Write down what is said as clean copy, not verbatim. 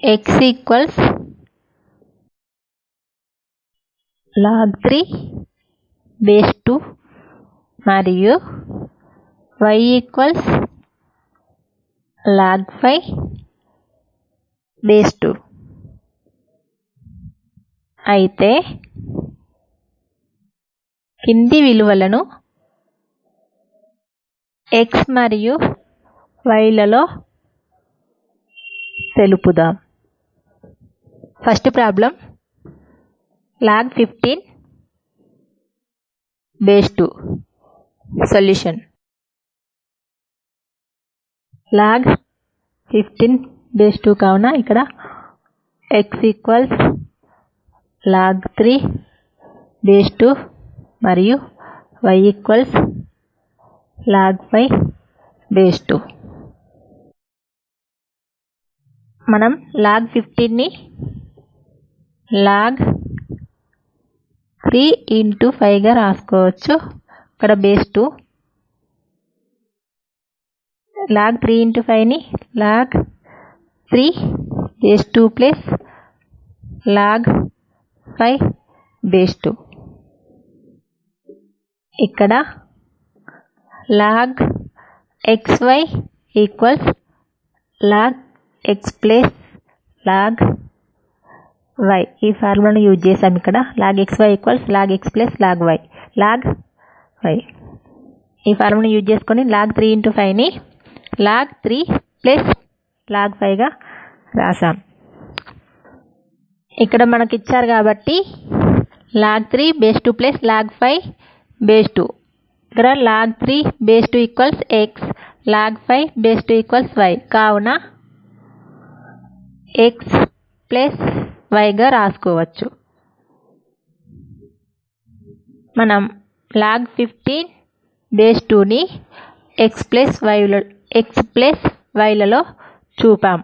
x equals log 3 base 2 మరియు y equals log 5 base 2 అయితే కింది విలువలను x మరియు y లలో తెలుపుదాం. First problem log 15 base 2 solution. log 15 base 2 కావున ఇక్కడ x ఈక్వల్స్ log 3 బేస్ 2 మరియు y ఈక్వల్స్ log 5 బేస్ 2. మనం log 15 ని log 3 into 5 గా రాసుకోవచ్చు. ఇక్కడ బేస్ 2 log 3 into 5 ని log 3 base 2 plus log 5 base 2. ఇక్కడ log xy equals log x plus log y. ఈ ఫార్ములాను యూజ్ చేసాం. ఇక్కడ log xy equals log x plus log y. ఈ ఫార్ములాను యూజ్ చేసుకొని log 3 into 5 ని log 3 ప్లస్ log 5 గా రాసాం. ఇక్కడ మనకి ఇచ్చారు కాబట్టి log 3 base 2 plus log 5 base 2. ఇక్కడ log 3 base 2 equals x, log 5 base 2 equals y కావున x ప్లస్ y గా రాసుకోవచ్చు. మనం log 15 బేస్ 2ని x ప్లస్ y లలో చూపాం.